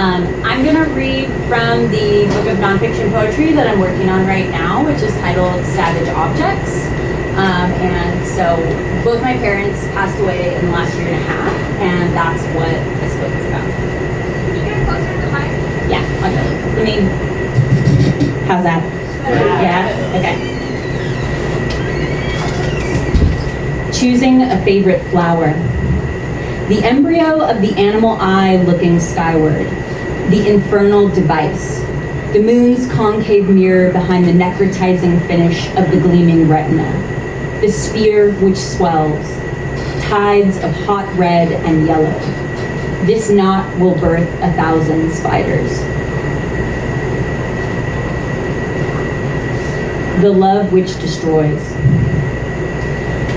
I'm going to read from the book of nonfiction poetry that I'm working on right now, which is titled Savage Objects. And so both my parents passed away in the last year and a half, and that's what this book is about. Can you get closer to the mic? Yeah, I'll go. Let me. How's that? Yeah? Okay. Choosing a favorite flower. The embryo of the animal eye looking skyward. The infernal device. The moon's concave mirror behind the necrotizing finish of the gleaming retina. The sphere which swells. Tides of hot red and yellow. This knot will birth 1,000 spiders. The love which destroys.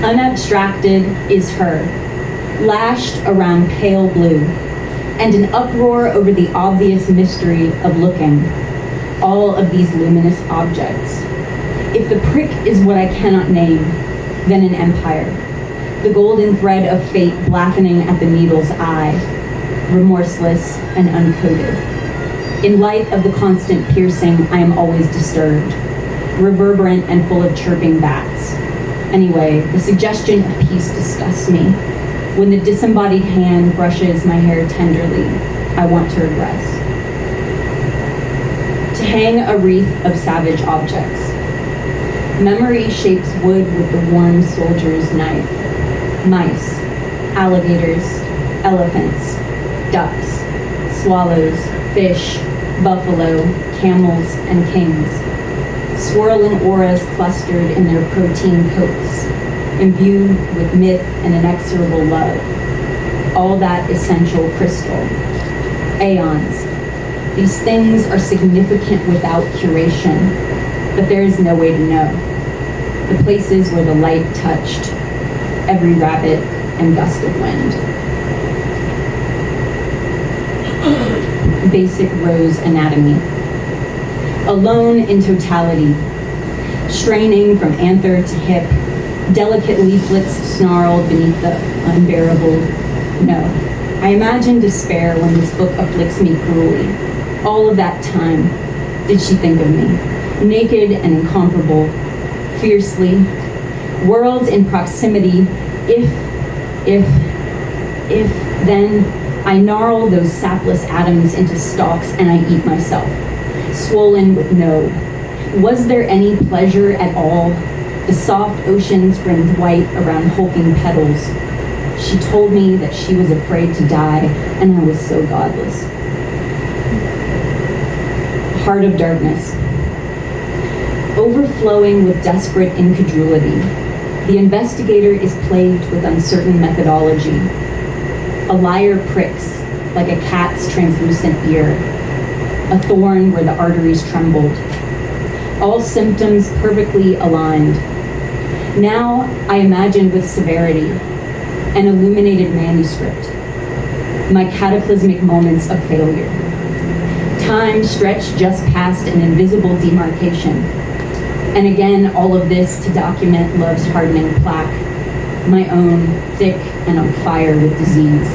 Unabstracted is her, lashed around pale blue, and an uproar over the obvious mystery of looking, all of these luminous objects. If the prick is what I cannot name, then an empire, the golden thread of fate blackening at the needle's eye, remorseless and uncoded. In light of the constant piercing, I am always disturbed, reverberant and full of chirping bats. Anyway, the suggestion of peace disgusts me. When the disembodied hand brushes my hair tenderly, I want to regress. To hang a wreath of savage objects. Memory shapes wood with the worn soldier's knife. Mice, alligators, elephants, ducks, swallows, fish, buffalo, camels, and kings. Swirling auras clustered in their protein coats, imbued with myth and inexorable love. All that essential crystal. Aeons. These things are significant without curation, but there is no way to know. The places where the light touched, every rabbit and gust of wind. Basic rose anatomy. Alone in totality, straining from anther to hip, delicate leaflets snarled beneath the unbearable no. I imagine despair when this book afflicts me cruelly. All of that time, did she think of me? Naked and incomparable, fiercely, worlds in proximity, if, then I gnarl those sapless atoms into stalks and I eat myself. Swollen with no. Was there any pleasure at all? The soft oceans brimmed white around hulking petals. She told me that she was afraid to die, and I was so godless. Heart of darkness. Overflowing with desperate incredulity, the investigator is plagued with uncertain methodology. A liar pricks like a cat's translucent ear. A thorn where the arteries trembled. All symptoms perfectly aligned. Now I imagine with severity an illuminated manuscript. My cataclysmic moments of failure. Time stretched just past an invisible demarcation. And again, all of this to document love's hardening plaque. My own, thick and on fire with disease.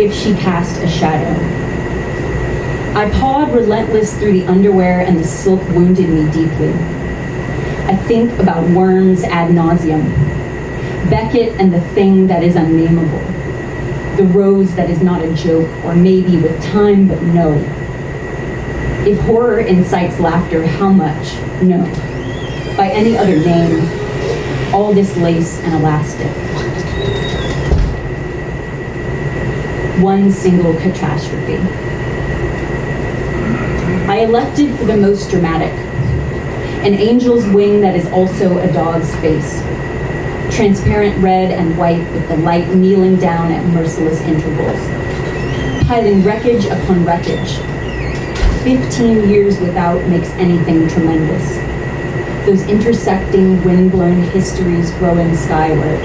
If she cast a shadow. I pawed relentless through the underwear and the silk wounded me deeply. I think about worms ad nauseum. Beckett and the thing that is unnameable. The rose that is not a joke, or maybe with time, but no. If horror incites laughter, how much? No. By any other name, all this lace and elastic. One single catastrophe. I elected for the most dramatic. An angel's wing that is also a dog's face. Transparent red and white with the light kneeling down at merciless intervals. Piling wreckage upon wreckage. 15 years without makes anything tremendous. Those intersecting wind-blown histories growing skyward.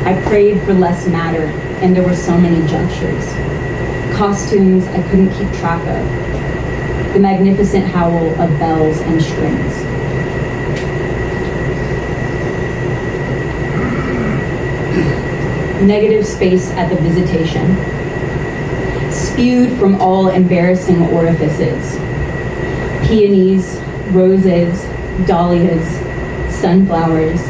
I prayed for less matter, and there were so many junctures. Costumes I couldn't keep track of. The magnificent howl of bells and strings. Negative space at the visitation. Spewed from all embarrassing orifices. Peonies, roses, dahlias, sunflowers,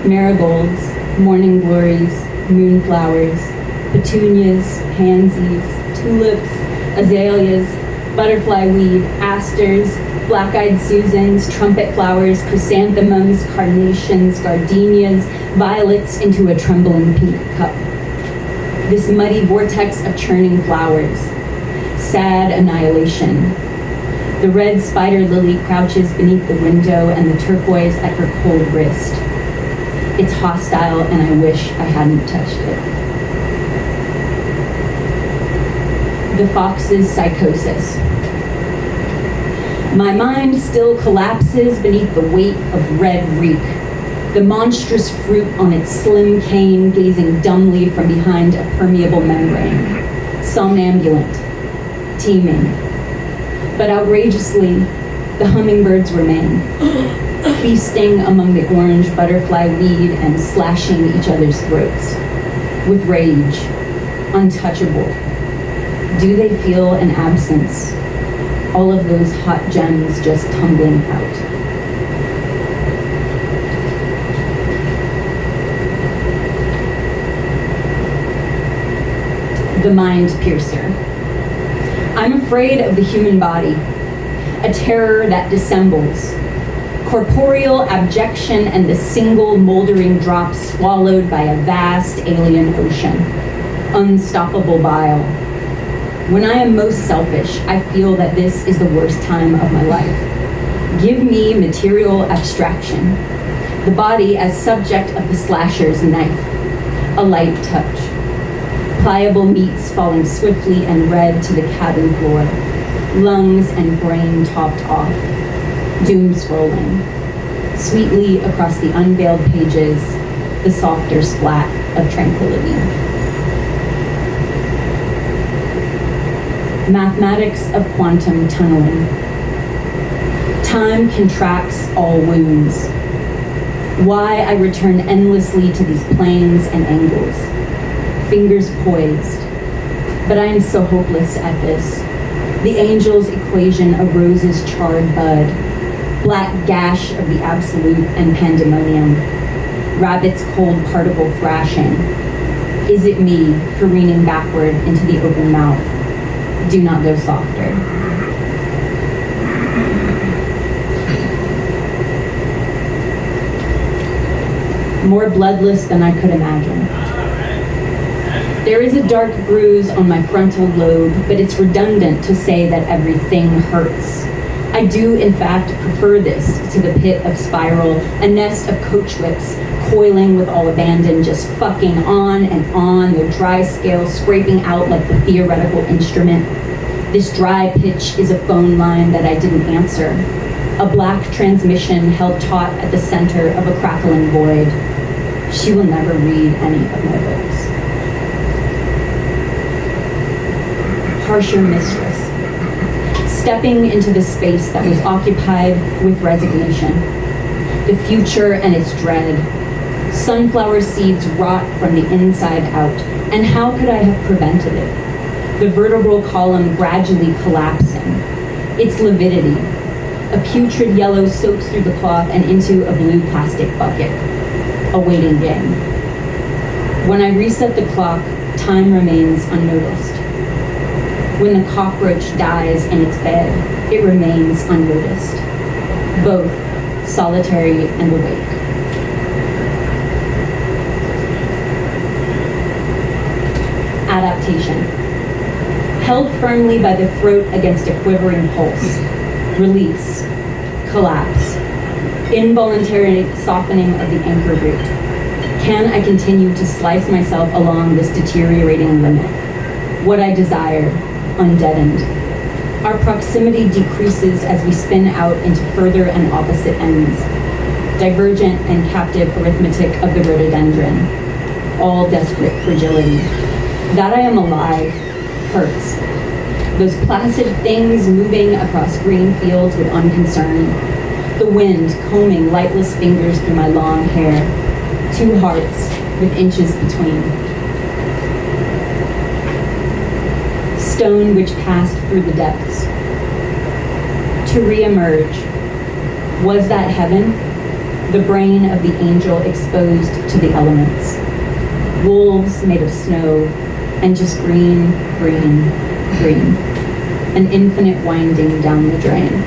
marigolds, morning glories, moonflowers, petunias, pansies, tulips, azaleas, butterfly weed, asters, black-eyed Susans, trumpet flowers, chrysanthemums, carnations, gardenias, violets into a trembling pink cup. This muddy vortex of churning flowers. Sad annihilation. The red spider lily crouches beneath the window and the turquoise at her cold wrist. It's hostile and I wish I hadn't touched it. The fox's psychosis. My mind still collapses beneath the weight of red reek, the monstrous fruit on its slim cane gazing dumbly from behind a permeable membrane, somnambulant, teeming. But outrageously, the hummingbirds remain, feasting among the orange butterfly weed and slashing each other's throats, with rage, untouchable. Do they feel an absence? All of those hot gems just tumbling out. The mind piercer. I'm afraid of the human body, a terror that dissembles. Corporeal abjection and the single moldering drop swallowed by a vast alien ocean. Unstoppable bile. When I am most selfish, I feel that this is the worst time of my life. Give me material abstraction. The body as subject of the slasher's knife. A light touch. Pliable meats falling swiftly and red to the cabin floor. Lungs and brain topped off. Doom scrolling. Sweetly across the unveiled pages, the softer splat of tranquility. Mathematics of quantum tunneling. Time contracts all wounds. Why I return endlessly to these planes and angles. Fingers poised. But I am so hopeless at this. The angel's equation of rose's charred bud. Black gash of the absolute and pandemonium. Rabbit's cold particle thrashing. Is it me careening backward into the open mouth? Do not go softer. More bloodless than I could imagine. There is a dark bruise on my frontal lobe, but it's redundant to say that everything hurts. I do, in fact, prefer this to the pit of spiral, a nest of coach whips, coiling with all abandon, just fucking on and on, their dry scale scraping out like the theoretical instrument. This dry pitch is a phone line that I didn't answer. A black transmission held taut at the center of a crackling void. She will never read any of my books. Harsher mistress. Stepping into the space that was occupied with resignation. The future and its dread. Sunflower seeds rot from the inside out, and how could I have prevented it? The vertebral column gradually collapsing. Its lividity. A putrid yellow soaks through the cloth and into a blue plastic bucket. A waiting game. When I reset the clock, time remains unnoticed. When the cockroach dies in its bed, it remains unnoticed. Both solitary and awake. Adaptation. Held firmly by the throat against a quivering pulse. Release. Collapse. Involuntary softening of the anchor root. Can I continue to slice myself along this deteriorating limit? What I desire, undeadened. Our proximity decreases as we spin out into further and opposite ends. Divergent and captive arithmetic of the rhododendron. All desperate fragility. That I am alive hurts. Those placid things moving across green fields with unconcern. The wind combing lightless fingers through my long hair. Two hearts with inches between. stone which passed through the depths. To re-emerge, was that heaven? The brain of the angel exposed to the elements. Wolves made of snow, and just green, green, green. An infinite winding down the drain.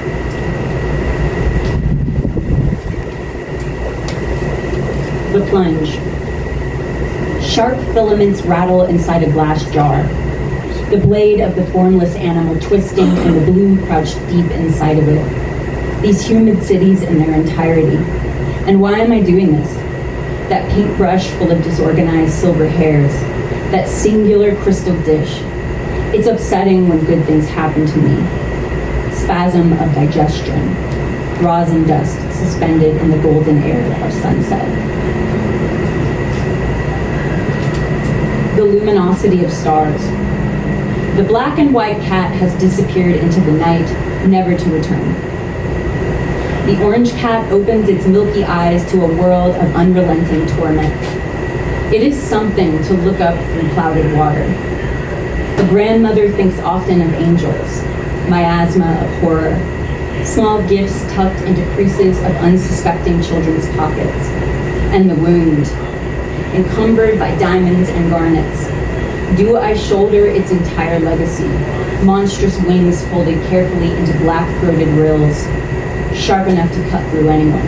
The plunge. Sharp filaments rattle inside a glass jar. The blade of the formless animal twisting and the bloom crouched deep inside of it. These humid cities in their entirety. And why am I doing this? That paintbrush full of disorganized silver hairs. That singular crystal dish. It's upsetting when good things happen to me. Spasm of digestion. Rosin dust suspended in the golden air of sunset. The luminosity of stars. The black and white cat has disappeared into the night, never to return. The orange cat opens its milky eyes to a world of unrelenting torment. It is something to look up through clouded water. The grandmother thinks often of angels, miasma of horror, small gifts tucked into creases of unsuspecting children's pockets, and the wound, encumbered by diamonds and garnets. Do I shoulder its entire legacy, monstrous wings folded carefully into black-throated rills, sharp enough to cut through anyone?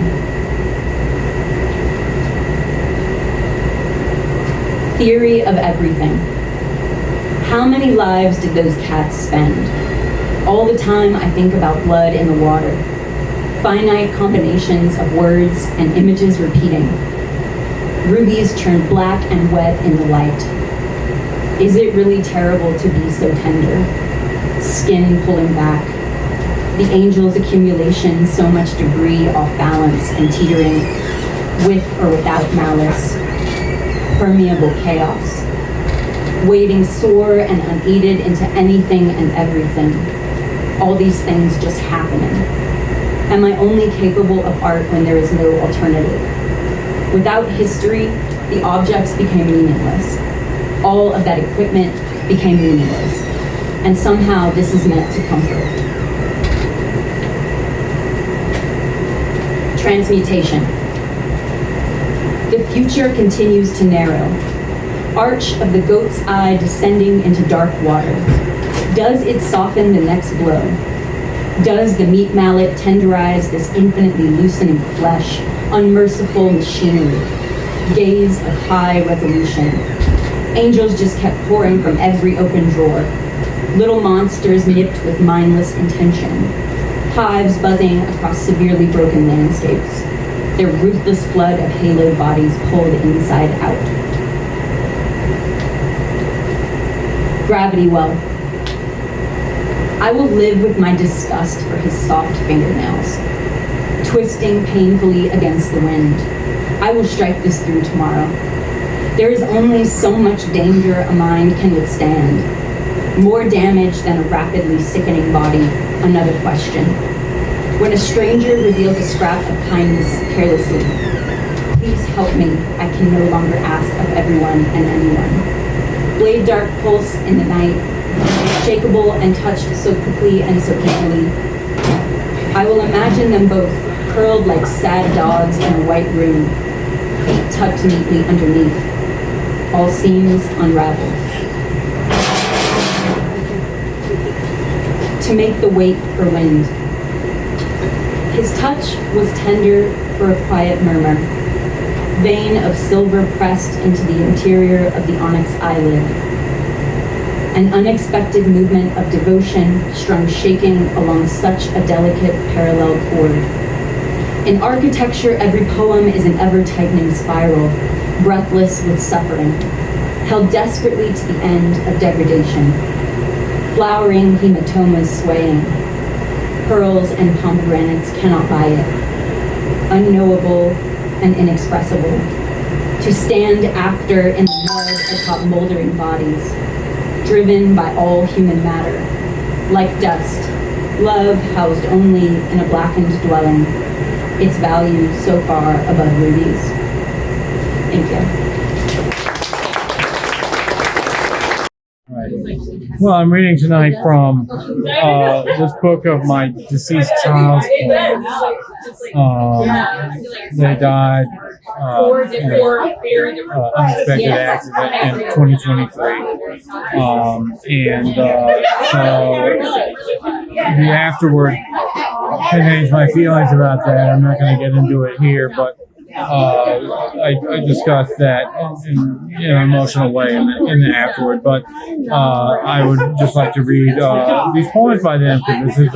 Theory of everything. How many lives did those cats spend? All the time I think about blood in the water, finite combinations of words and images repeating. Rubies turned black and wet in the light. Is it really terrible to be so tender? Skin pulling back. The angel's accumulation, so much debris off balance and teetering, with or without malice. Permeable chaos. Wading sore and unaided into anything and everything. All these things just happening. Am I only capable of art when there is no alternative? Without history, the objects became meaningless. All of that equipment became meaningless. And somehow this is meant to comfort. Transmutation. The future continues to narrow. Arch of the goat's eye descending into dark water. Does it soften the next blow? Does the meat mallet tenderize this infinitely loosening flesh, unmerciful machinery? Gaze of high resolution. Angels just kept pouring from every open drawer. Little monsters nipped with mindless intention. Hives buzzing across severely broken landscapes. Their ruthless flood of haloed bodies pulled inside out. Gravity well. I will live with my disgust for his soft fingernails, twisting painfully against the wind. I will strike this through tomorrow. There is only so much danger a mind can withstand. More damage than a rapidly sickening body, another question. When a stranger reveals a scrap of kindness carelessly, please help me, I can no longer ask of everyone and anyone. Blade dark pulse in the night, shakable and touched so quickly and so easily. I will imagine them both curled like sad dogs in a white room, feet tucked neatly underneath, all seams unraveled. To make the wait for wind. His touch was tender for a quiet murmur, vein of silver pressed into the interior of the onyx eyelid. An unexpected movement of devotion strung shaking along such a delicate parallel chord. In architecture, every poem is an ever-tightening spiral, breathless with suffering, held desperately to the end of degradation. Flowering hematomas swaying. Pearls and pomegranates cannot buy it. Unknowable and inexpressible. To stand after in the mud atop moldering bodies, driven by all human matter. Like dust, love housed only in a blackened dwelling, its value so far above rubies. Thank you. All right. Well, I'm reading tonight from this book of my deceased child's poems. They died in an unexpected accident in 2023. So the afterward contains my feelings about that. I'm not going to get into it here, but I discussed that in an emotional way in the afterward. But I would just like to read these poems by them, because this is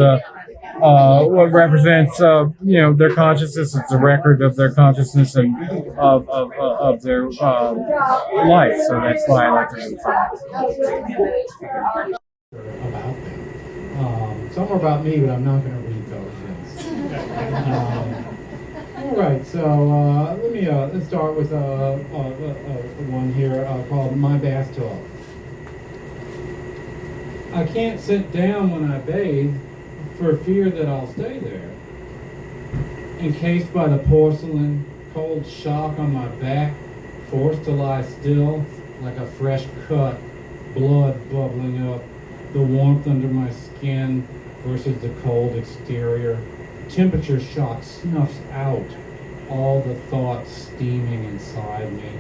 what represents their consciousness. It's a record of their consciousness and of their life. So that's why I like to read them. About them. Some are about me, but I'm not going to read those. All right, so let's start with one here called My Bathtub. I can't sit down when I bathe for fear that I'll stay there, encased by the porcelain, cold shock on my back, forced to lie still like a fresh cut, blood bubbling up, the warmth under my skin versus the cold exterior. Temperature shock snuffs out all the thoughts steaming inside me.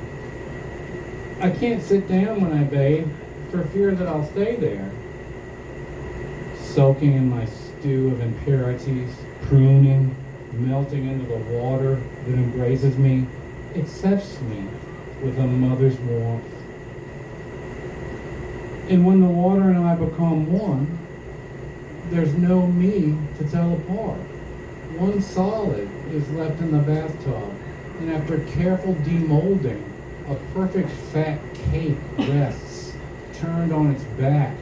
I can't sit down when I bathe for fear that I'll stay there, soaking in my stew of impurities, pruning, melting into the water that embraces me, accepts me with a mother's warmth. And when the water and I become one, there's no me to tell apart. One solid is left in the bathtub, and after careful demolding, a perfect fat cake rests, turned on its back,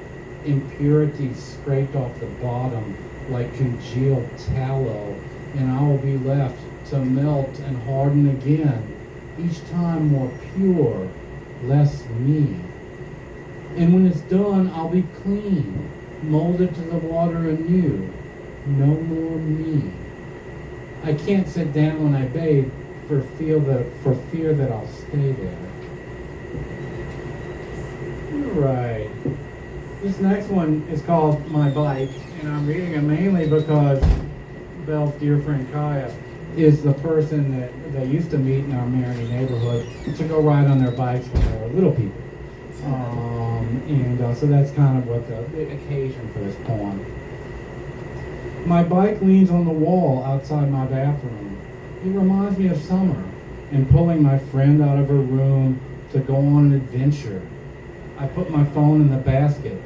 impurities scraped off the bottom like congealed tallow, and I will be left to melt and harden again, each time more pure, less me. And when it's done, I'll be clean, molded to the water anew, no more me. I can't sit down when I bathe for fear that I'll stay there. Right. This next one is called My Bike, and I'm reading it mainly because Belle's dear friend Kaya is the person that they used to meet in our Marigny neighborhood to go ride on their bikes when they were little people. So that's kind of what the occasion for this poem. My bike leans on the wall outside my bathroom. It reminds me of summer and pulling my friend out of her room to go on an adventure. I put my phone in the basket,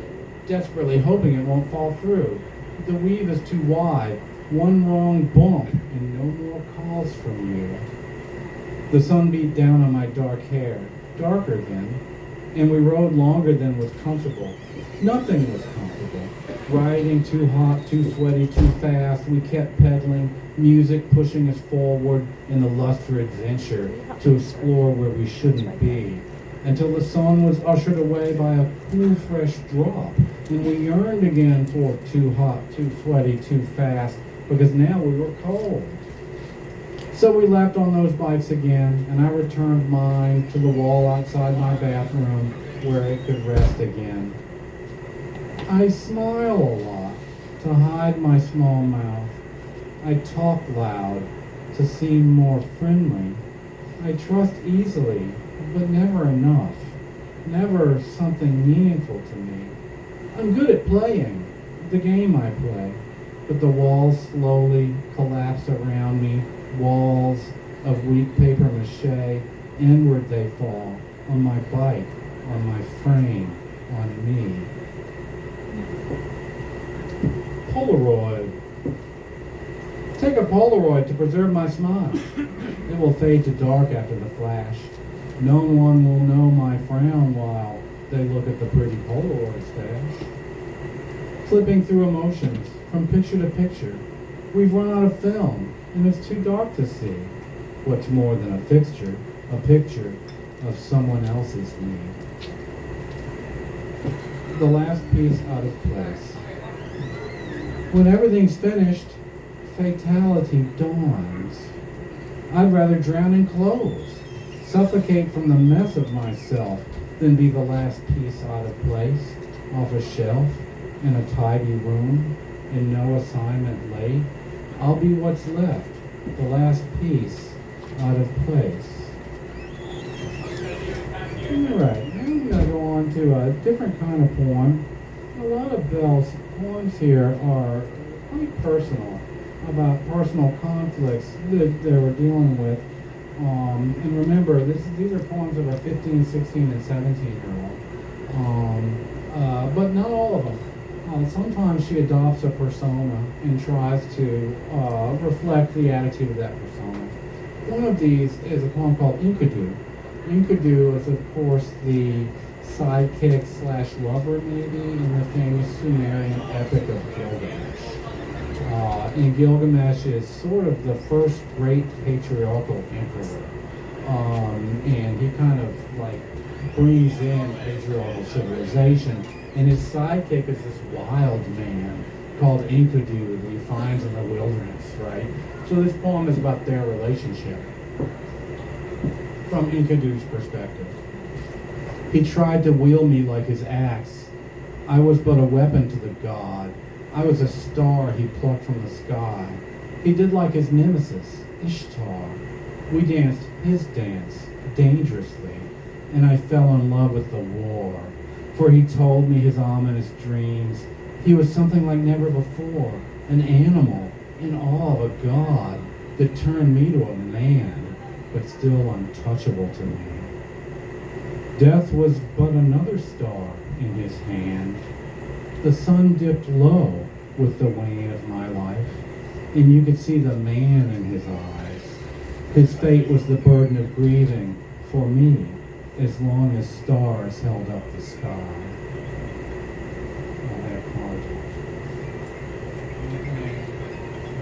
desperately hoping it won't fall through. The weave is too wide, one wrong bump, and no more calls from you. The sun beat down on my dark hair, darker then, and we rode longer than was comfortable. Nothing was comfortable. Riding too hot, too sweaty, too fast, we kept pedaling, music pushing us forward in the lust for adventure, to explore where we shouldn't be, until the sun was ushered away by a cool, fresh drop, and we yearned again for too hot, too sweaty, too fast, because now we were cold. So we left on those bikes again, and I returned mine to the wall outside my bathroom where it could rest again. I smile a lot to hide my small mouth. I talk loud to seem more friendly. I trust easily, but never enough. Never something meaningful to me. I'm good at playing, the game I play, but the walls slowly collapse around me, walls of weak paper mache, inward they fall, on my bike, on my frame, on me. Polaroid. Take a Polaroid to preserve my smile. It will fade to dark after the flash. No one will know my frown while they look at the pretty Polaroid stash. Flipping through emotions from picture to picture. We've run out of film, and it's too dark to see what's more than a fixture, a picture of someone else's me. The last piece out of place. When everything's finished, fatality dawns. I'd rather drown in clothes, suffocate from the mess of myself, than be the last piece out of place. off a shelf in a tidy room and no assignment late. I'll be what's left, the last piece out of place. Alright, now I'm going to go on to a different kind of poem. A lot of Belle's poems here are quite personal, about personal conflicts that they were dealing with. And remember, these are poems of a 15, 16, and 17-year-old. But not all of them. Sometimes she adopts a persona and tries to reflect the attitude of that persona. One of these is a poem called Enkidu. Enkidu is, of course, the sidekick slash lover, maybe, in the famous Sumerian epic of Gilgamesh. And Gilgamesh is sort of the first great patriarchal emperor. And he kind of like brings in patriarchal civilization. And his sidekick is this wild man called Enkidu that he finds in the wilderness, right? So this poem is about their relationship from Enkidu's perspective. He tried to wield me like his axe. I was but a weapon to the god. I was a star he plucked from the sky. He did like his nemesis, Ishtar. We danced his dance, dangerously, and I fell in love with the war. For he told me his ominous dreams. He was something like never before, an animal in awe of a god that turned me to a man, but still untouchable to me. Death was but another star in his hand. The sun dipped low with the wane of my life, and you could see the man in his eyes. His fate was the burden of grieving for me, as long as stars held up the sky. Oh, I apologize.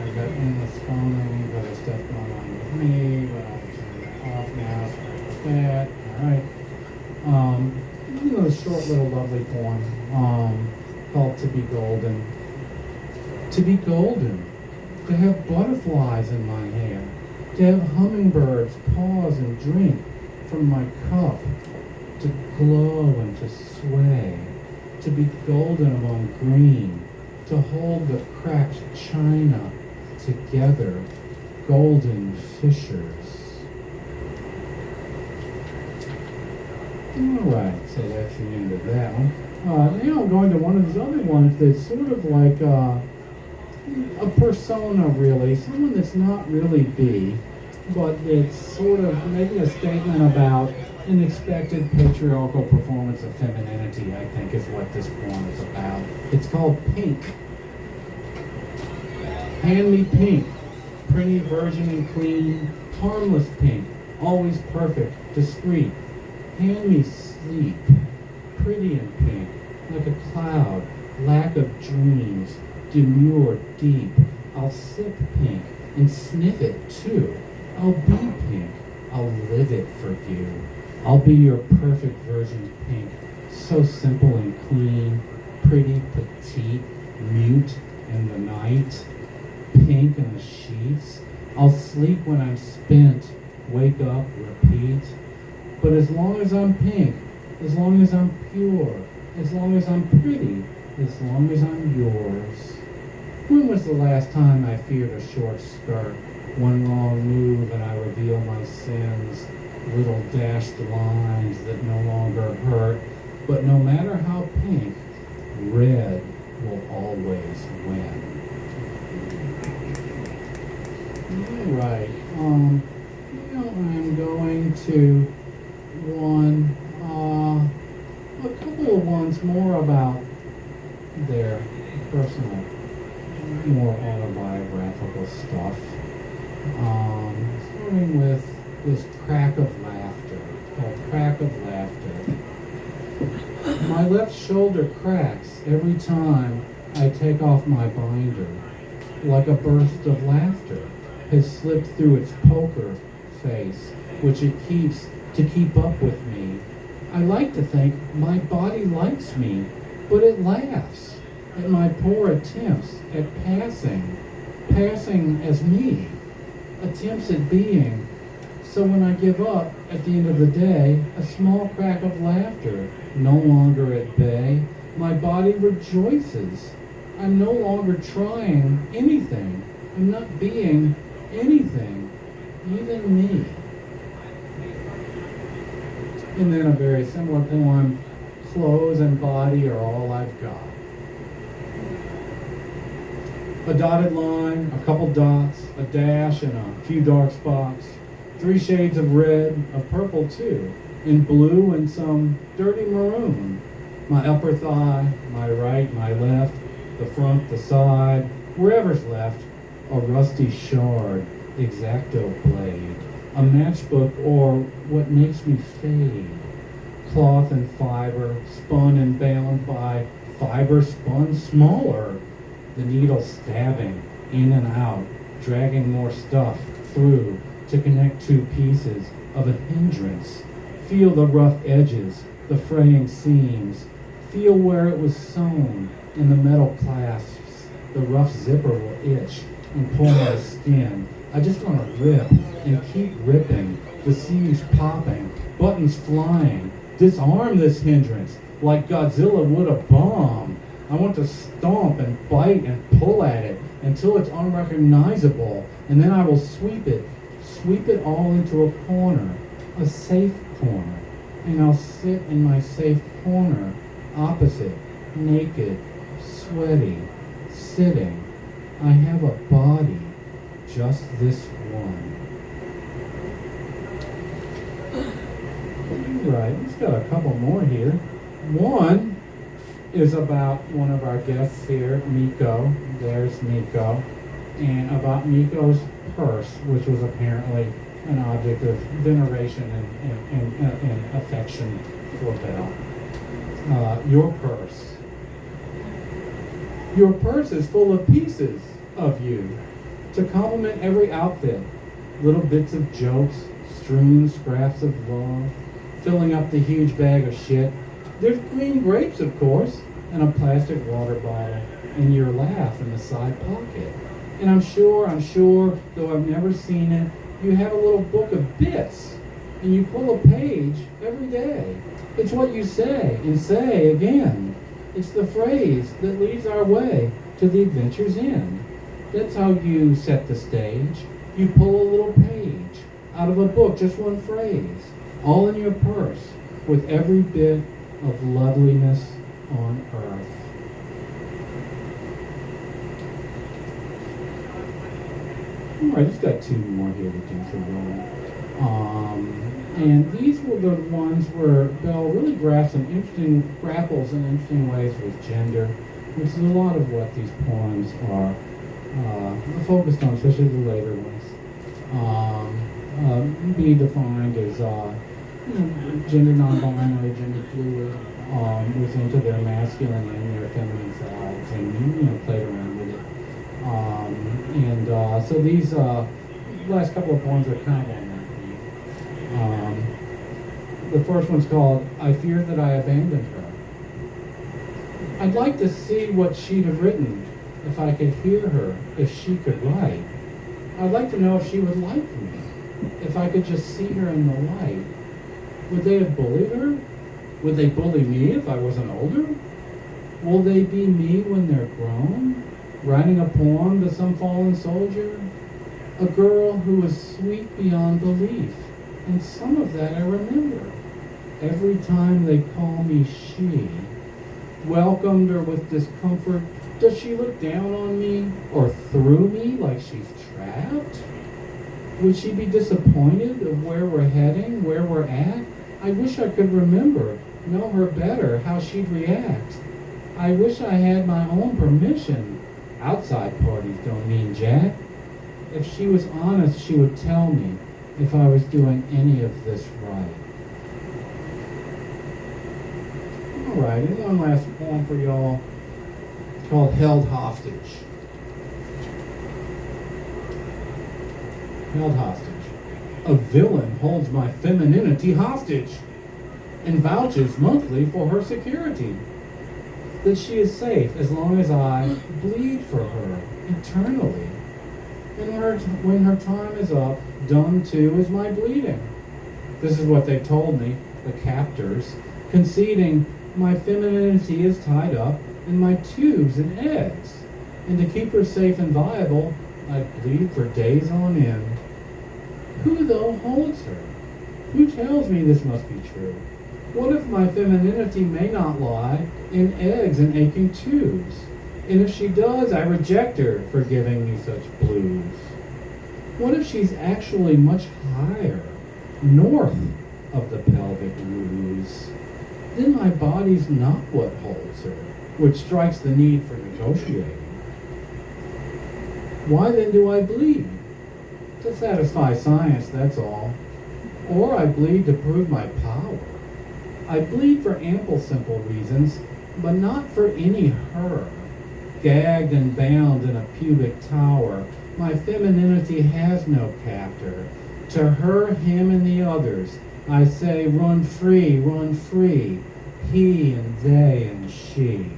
I've got endless phoning, got a stuff going on with me, but I'll turn that off now. So that, all right. A short little lovely poem called To Be Golden. To be golden, to have butterflies in my hair, to have hummingbirds pause and drink from my cup, to glow and to sway, to be golden among green, to hold the cracked china together, golden fissures. Alright, so that's the end of that one. Now I'm going to one of these other ones that's sort of like a persona, really. Someone that's not really B, but it's sort of making a statement about an expected patriarchal performance of femininity, I think is what this poem is about. It's called Pink. Hand me pink, pretty, virgin and clean, harmless pink, always perfect, discreet. Hand me sleep, pretty and pink, like a cloud, lack of dreams, demure, deep. I'll sip pink and sniff it too. I'll be pink, I'll live it for you. I'll be your perfect virgin pink, so simple and clean, pretty, petite, mute in the night, pink in the sheets. I'll sleep when I'm spent, wake up, repeat. But as long as I'm pink, as long as I'm pure, as long as I'm pretty, as long as I'm yours. When was the last time I feared a short skirt? One wrong move and I reveal my sins, little dashed lines that no longer hurt. But no matter how pink, red will always win. All right. Now I'm going to a couple of ones more about their personal, more autobiographical stuff. Starting with this crack of laughter, called Crack of Laughter. My left shoulder cracks every time I take off my binder, like a burst of laughter has slipped through its poker face, which it keeps to keep up with me. I like to think my body likes me, but it laughs at my poor attempts at passing as me, attempts at being. So when I give up at the end of the day, a small crack of laughter, no longer at bay, My body rejoices. I'm no longer trying anything. I'm not being anything, even me. And then a very similar poem, clothes and body are all I've got. A dotted line, a couple dots, a dash, and a few dark spots. 3 shades of red, of purple too, in blue and some dirty maroon. My upper thigh, my right, my left, the front, the side, wherever's left, a rusty shard, X-Acto blade, a matchbook, or what makes me fade. Cloth and fiber, spun and bound by fiber spun smaller. The needle stabbing in and out, dragging more stuff through to connect 2 pieces of a hindrance. Feel the rough edges, the fraying seams. Feel where it was sewn in the metal clasps. The rough zipper will itch and pull my skin. I just want to rip and keep ripping. The seams popping, buttons flying. Disarm this hindrance like Godzilla would a bomb. I want to stomp and bite and pull at it until it's unrecognizable, and then I will sweep it all into a corner, a safe corner, and I'll sit in my safe corner, opposite, naked, sweaty, sitting. I have a body, just this one. Right, he's got a couple more here. One is about one of our guests here, Miko. There's Miko. And about Miko's purse, which was apparently an object of veneration and affection for Belle. Your purse. Your purse is full of pieces of you to complement every outfit. Little bits of jokes, strewn scraps of love, filling up the huge bag of shit. There's green grapes, of course, and a plastic water bottle, and your laugh in the side pocket. And I'm sure, though I've never seen it, you have a little book of bits, and you pull a page every day. It's what you say, and say again. It's the phrase that leads our way to the adventure's end. That's how you set the stage. You pull a little page out of a book, just one phrase, all in your purse, with every bit of loveliness on earth. All right, just got 2 more here to do for Belle. And these were the ones where Belle really grapples in interesting ways with gender, which is a lot of what these poems are focused on, especially the later ones. Be defined as gender non-binary, gender fluid, was into their masculine and their feminine sides, and played around with it. So these last couple of poems are kind of on that theme. The first one's called "I Fear That I Abandoned Her." I'd like to see what she'd have written if I could hear her, if she could write. I'd like to know if she would like me, if I could just see her in the light. Would they have bullied her? Would they bully me if I wasn't older? Will they be me when they're grown, writing a poem to some fallen soldier? A girl who was sweet beyond belief, and some of that I remember. Every time they call me she, welcomed her with discomfort. Does she look down on me or through me like she's trapped? Would she be disappointed of where we're heading, where we're at? I wish I could remember, know her better, how she'd react. I wish I had my own permission. Outside parties don't mean jack. If she was honest, she would tell me if I was doing any of this right. All right, and one last poem for y'all called Held Hostage. Held hostage. A villain holds my femininity hostage and vouches monthly for her security. That she is safe as long as I bleed for her eternally. And when her time is up, done too is my bleeding. This is what they told me, the captors, conceding My femininity is tied up in my tubes and eggs, and to keep her safe and viable, I bleed for days on end. Who, though, holds her? Who tells me this must be true? What if my femininity may not lie in eggs and aching tubes? And if she does, I reject her for giving me such blues. What if she's actually much higher, north of the pelvic ruse? Then my body's not what holds her, which strikes the need for negotiating. Why then do I bleed? To satisfy science, that's all. Or I bleed to prove my power. I bleed for ample simple reasons, but not for any her. Gagged and bound in a pubic tower, my femininity has no captor. To her, him, and the others, I say, run free, he and they and she.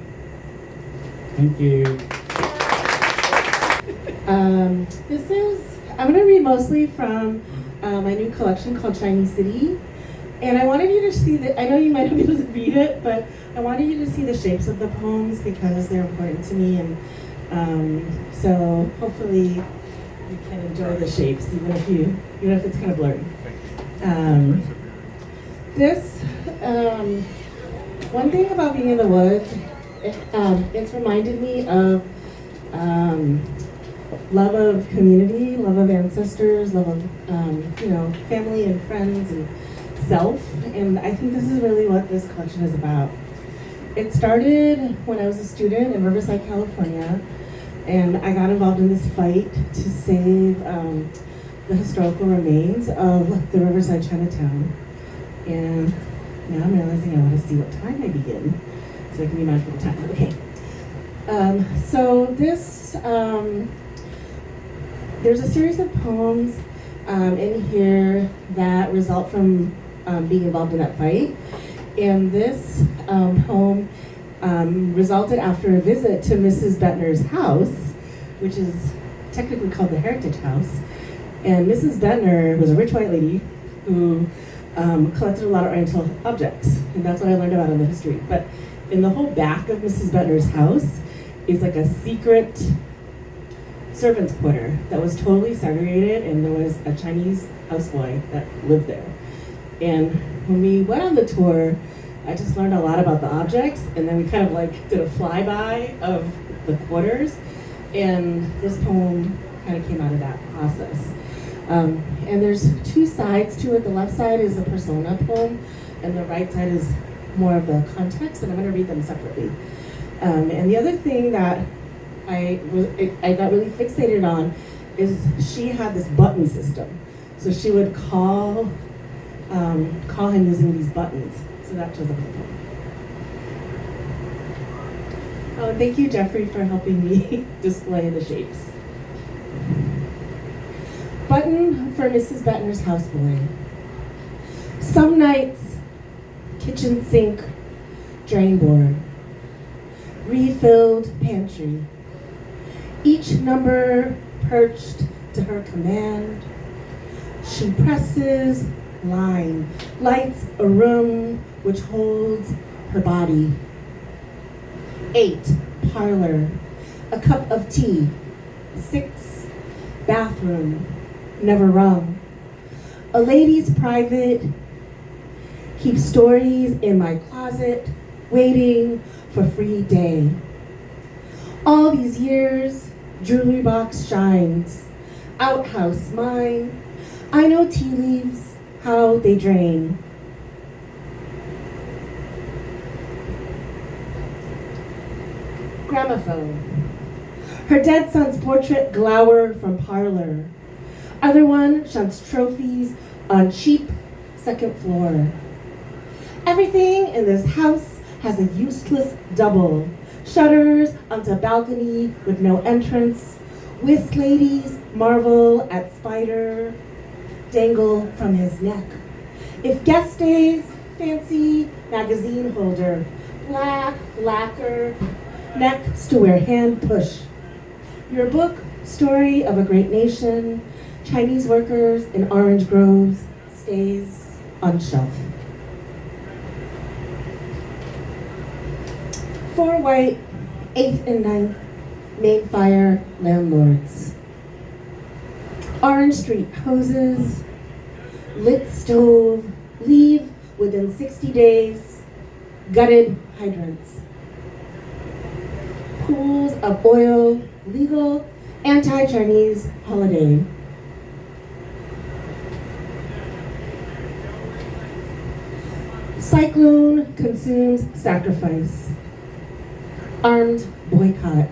Thank you. I'm going to read mostly from my new collection called Chinese City. And I wanted you to see that, I know you might not be able to read it, but I wanted you to see the shapes of the poems because they're important to me. And so hopefully you can enjoy the shapes, even if it's kind of blurry. One thing about being in the woods, it's reminded me of love of community, love of ancestors, love of family and friends and self. And I think this is really what this collection is about. It started when I was a student in Riverside, California, and I got involved in this fight to save the historical remains of the Riverside Chinatown. And now I'm realizing I want to see what time I begin, so I can be mindful of time. Okay. So there's a series of poems in here that result from being involved in that fight. And this poem resulted after a visit to Mrs. Bettner's house, which is technically called the Heritage House. And Mrs. Bettner was a rich white lady who collected a lot of Oriental objects. And that's what I learned about in the history. But in the whole back of Mrs. Bettner's house is like a secret servants' quarter that was totally segregated, and there was a Chinese houseboy that lived there. And when we went on the tour, I just learned a lot about the objects, and then we kind of like did a flyby of the quarters, and this poem kind of came out of that process. And there's two sides to it. The left side is a persona poem, and the right side is more of the context, and I'm going to read them separately. And the other thing that I got really fixated on is she had this button system. So she would call him using these buttons. So that shows up in the poem. Oh, thank you, Jeffrey, for helping me display the shapes. Button for Mrs. Bettner's houseboy. Some nights, kitchen sink, drain board, refilled pantry. Each number perched to her command. She presses line, lights a room which holds her body. 8, parlor, a cup of tea. 6, bathroom, never rung. A lady's private, keep stories in my closet, waiting for free day. All these years, jewelry box shines, outhouse mine. I know tea leaves, how they drain. Gramophone. Her dead son's portrait glower from parlor. Other one shunts trophies on cheap second floor. Everything in this house has a useless double. Shutters onto balcony with no entrance. Whist ladies marvel at spider dangle from his neck. If guest stays, fancy magazine holder. Black lacquer next to where hand push. Your book, story of a great nation. Chinese workers in orange groves stays on shelf. 4 white, 8th and 9th made fire landlords. Orange Street hoses, lit stove, leave within 60 days, gutted hydrants. Pools of oil, legal, anti-Chinese holiday. Cyclone consumes sacrifice. Armed boycott.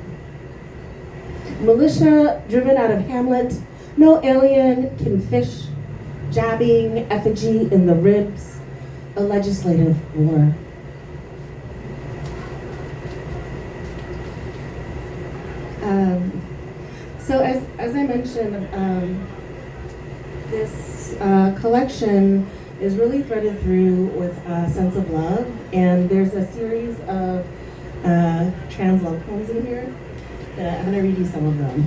Militia driven out of Hamlet. No alien can fish. Jabbing effigy in the ribs. A legislative war. So as I mentioned, this collection is really threaded through with a sense of love, and there's a series of trans love poems in here that I'm going to read you some of them.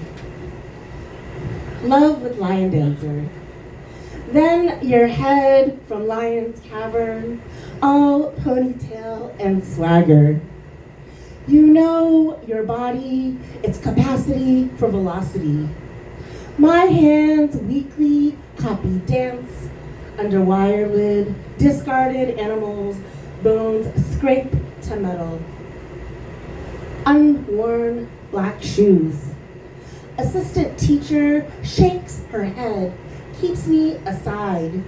Love with Lion Dancer. Then your head from Lion's Cavern, all ponytail and swagger. You know your body, its capacity for velocity. My hands weakly copy dance under wire lid, discarded animals, bones scrape to metal. Unworn black shoes. Assistant teacher shakes her head, keeps me aside.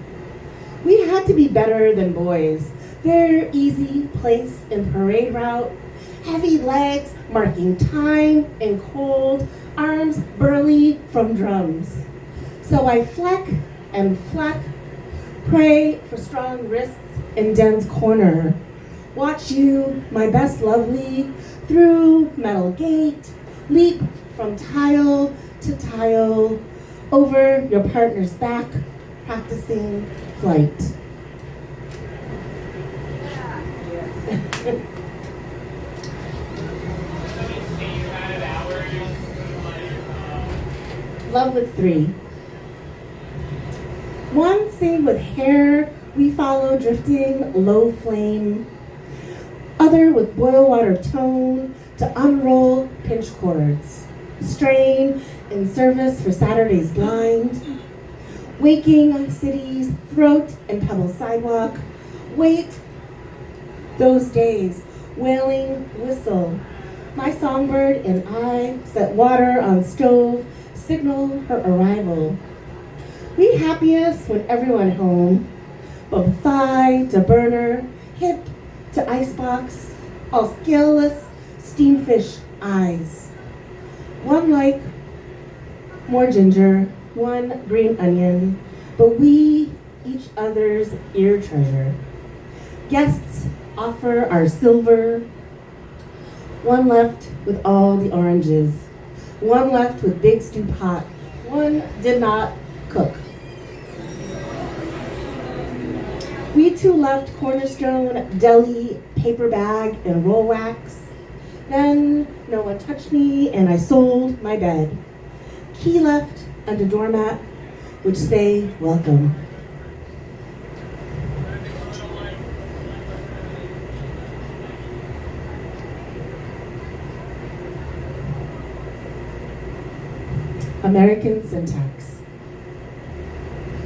We had to be better than boys. Their easy place in parade route, heavy legs marking time in cold, arms burly from drums. So I fleck and fleck, pray for strong wrists in den's corner. Watch you, my best lovely, through metal gate, leap from tile to tile, over your partner's back, practicing flight. Love with 3. One scene with hair we follow drifting low flame. Other with boil water tone to unroll pinch chords. Strain in service for Saturday's blind. Waking cities, throat and pebble sidewalk. Wait those days, wailing whistle. My songbird and I set water on stove, signal her arrival. We happiest when everyone home, from thigh to burner, hip to icebox, all scaleless steamfish eyes. One like more ginger, one green onion, but we each other's ear treasure. Guests offer our silver. One left with all the oranges. One left with big stew pot. One did not cook. We two left cornerstone, deli, paper bag, and roll wax. Then no one touched me and I sold my bed. Key left under doormat, which say welcome. American syntax.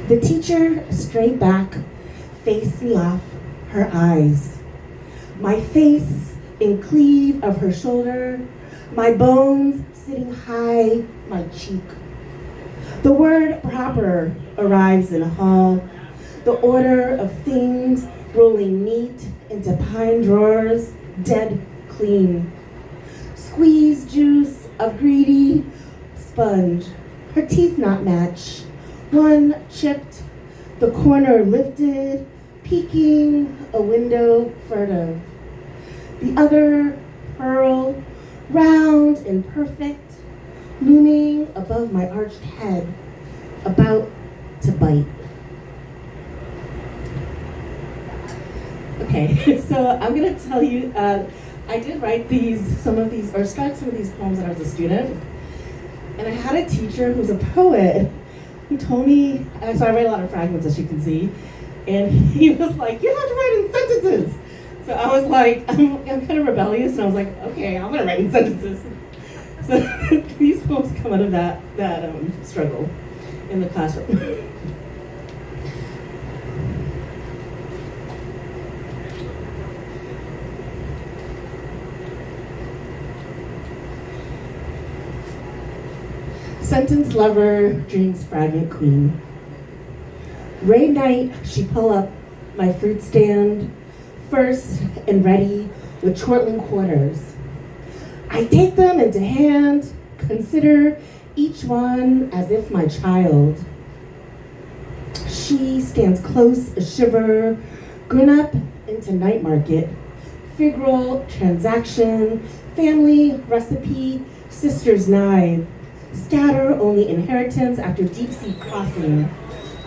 The teacher straight back, faced me off, her eyes. My face in cleave of her shoulder, my bones sitting high, my cheek. The word proper arrives in hall, the order of things rolling neat into pine drawers, dead clean. Squeeze juice of greedy sponge, her teeth not match. One chipped, the corner lifted, peeking a window furtive. The other pearl, round and perfect, looming above my arched head, about to bite. Okay, so I'm gonna tell you, I did write start some of these poems when I was a student. And I had a teacher who's a poet who told me, so I write a lot of fragments as you can see, and he was like, you have to write in sentences. So I was like, I'm kind of rebellious, and I was like, okay, I'm gonna write in sentences. So these poems come out of that struggle in the classroom. Sentence lover, dreams fragment queen. Rain night, she pull up my fruit stand, first and ready with chortling quarters. I take them into hand, consider each one as if my child. She stands close, a shiver, grin up into night market, fig roll, transaction, family, recipe, sister's knife, scatter only inheritance after deep sea crossing,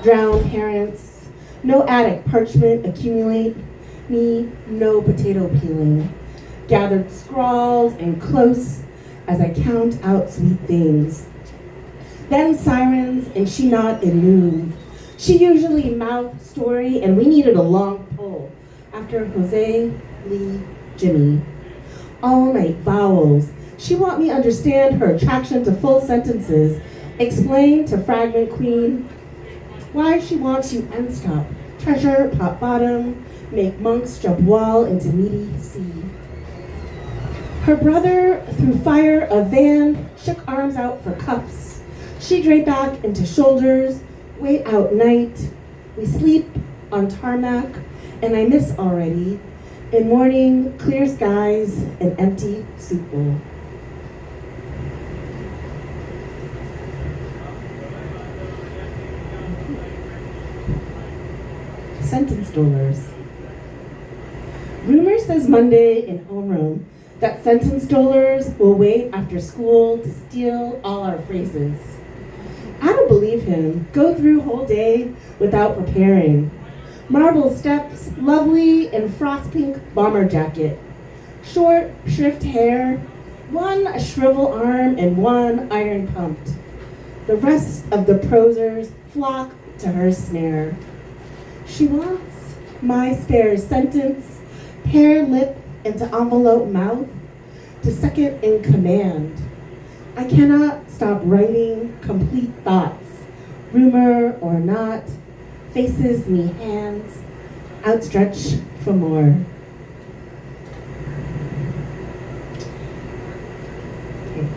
drown parents, no attic parchment accumulate, me, no potato peeling, gathered scrawled and close as I count out sweet things. Then sirens and she not in mood. She usually mouth story and we needed a long pull after Jose, Lee, Jimmy. All night vowels. She want me understand her attraction to full sentences. Explain to fragment queen why she wants you end stop. Treasure, pop bottom, make monks jump wall into meaty sea. Her brother, through fire of van, shook arms out for cuffs. She draped back into shoulders, wait out night. We sleep on tarmac, and I miss already. In morning, clear skies, an empty soup bowl. Sentence dolers. Rumor says Monday in homeroom that sentence dolers will wait after school to steal all our phrases. I don't believe him. Go through whole day without preparing. Marble steps, lovely in frost pink bomber jacket. Short shrift hair, one a shrivel arm and one iron pumped. The rest of the prosers flock to her snare. She wants my spare sentence, pear lip into envelope mouth, to second in command. I cannot stop writing complete thoughts, rumor or not, faces me hands, outstretched for more. Okay.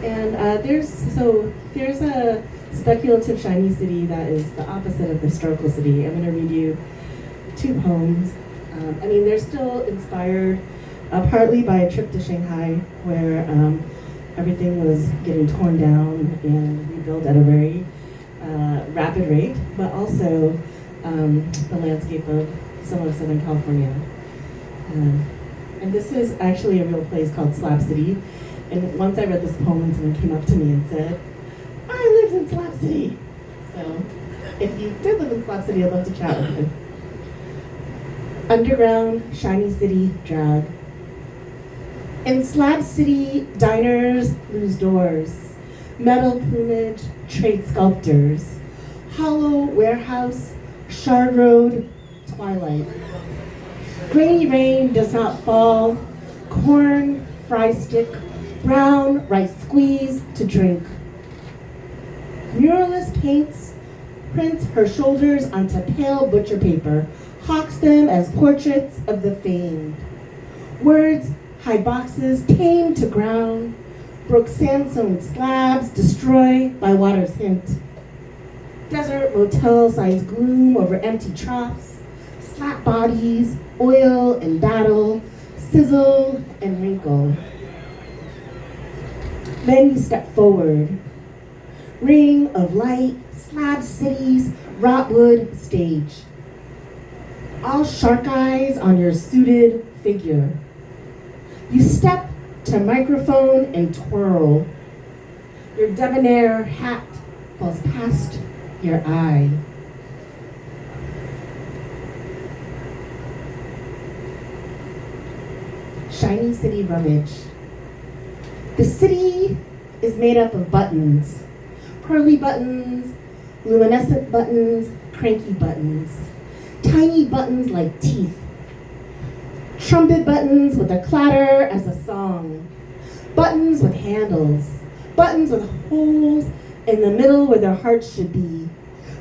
And there's a speculative shiny city that is the opposite of the historical city. I'm going to read you two poems. They're still inspired partly by a trip to Shanghai where everything was getting torn down and rebuilt at a very rapid rate, but also the landscape of some of Southern California. And this is actually a real place called Slab City. And once I read this poem and someone came up to me and said, I lived in Slab City. So if you did live in Slab City, I'd love to chat with you. Underground, shiny city, drag. In Slab City, diners lose doors. Metal plumage, trade sculptors. Hollow warehouse, shard road, twilight. Grainy rain does not fall. Corn, fry stick, brown rice squeeze to drink. Muralist paints, prints her shoulders onto pale butcher paper, hawks them as portraits of the famed. Words, high boxes, tame to ground, broke sandstone slabs, destroyed by water's hint. Desert motel signs gloom over empty troughs, slap bodies, oil and battle, sizzle and wrinkle. Then you step forward. Ring of light, slab cities, rotwood stage. All shark eyes on your suited figure. You step to microphone and twirl. Your debonair hat falls past your eye. Shiny city rummage. The city is made up of buttons. Pearly buttons, luminescent buttons, cranky buttons, tiny buttons like teeth, trumpet buttons with a clatter as a song, buttons with handles, buttons with holes in the middle where their hearts should be,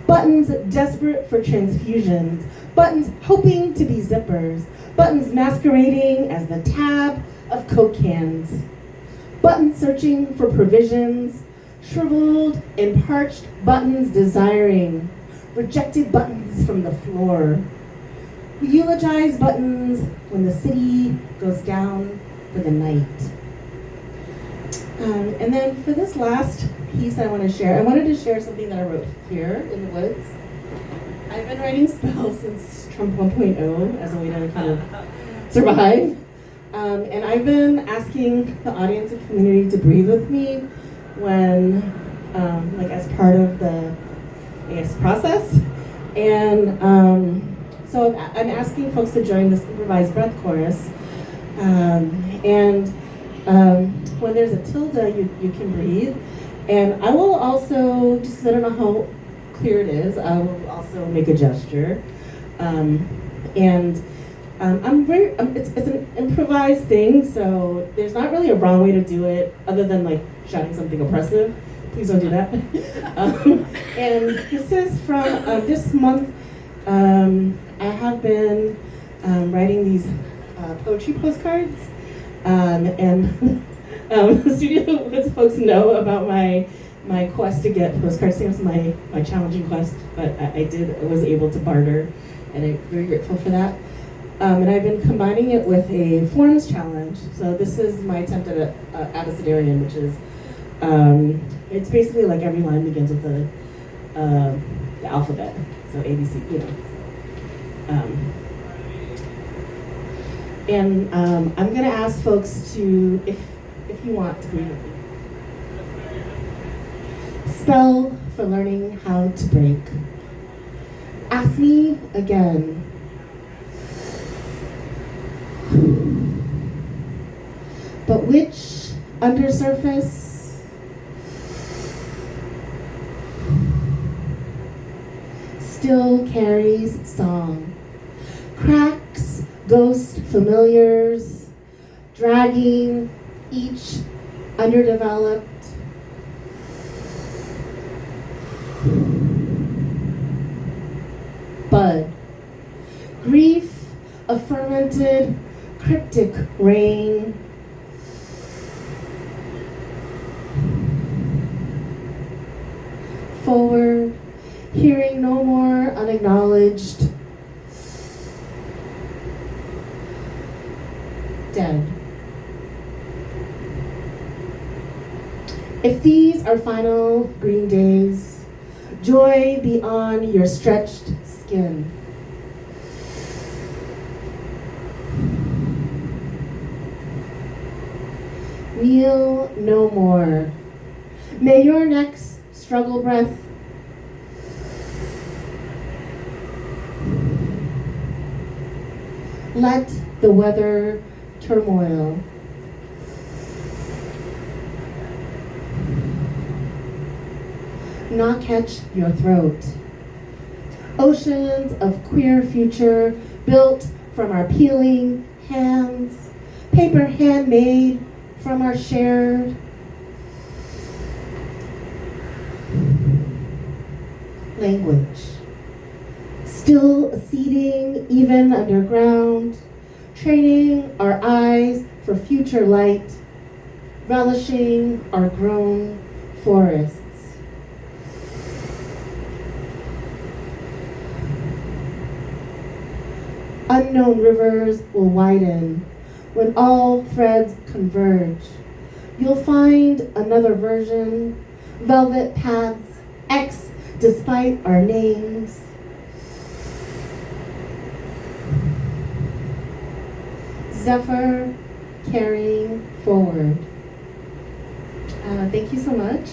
buttons desperate for transfusions, buttons hoping to be zippers, buttons masquerading as the tab of Coke cans, buttons searching for provisions, shriveled and parched buttons desiring, rejected buttons from the floor. We eulogize buttons when the city goes down for the night. And then for this last piece I want to share, I wanted to share something that I wrote here in the woods. I've been writing spells since Trump 1.0 as a way to kind of survive. And I've been asking the audience and community to breathe with me when, like as part of the, I guess, process. And so I'm asking folks to join this improvised breath chorus. When there's a tilde, you can breathe. And I will also, just because I don't know how clear it is, I will also make a gesture. It's an improvised thing, so there's not really a wrong way to do it other than like shouting something oppressive. Please don't do that. And this is from this month. I have been writing these poetry postcards, the Studio Woods folks know about my quest to get postcards. Seems my challenging quest, but I was able to barter, and I'm very grateful for that. And I've been combining it with a forms challenge. So this is my attempt at a abecedarian, which is it's basically like every line begins with the alphabet. So A, B, C, you know. I'm gonna ask folks to, if you want to breathe with me. Spell for learning how to break. Ask me again. But which undersurface still carries song? Cracks, ghost familiars, dragging each underdeveloped. Bud. Grief, a fermented, cryptic rain. Forward, hearing no more unacknowledged. Dead. If these are final green days, joy be on your stretched skin. Kneel no more. May your next struggle breath let the weather turmoil not catch your throat. Oceans of queer future built from our peeling hands, paper handmade from our shared language. Still seeding even underground, training our eyes for future light, relishing our grown forests. Unknown rivers will widen when all threads converge. You'll find another version, velvet paths, X despite our names. Zephyr carrying forward. Thank you so much.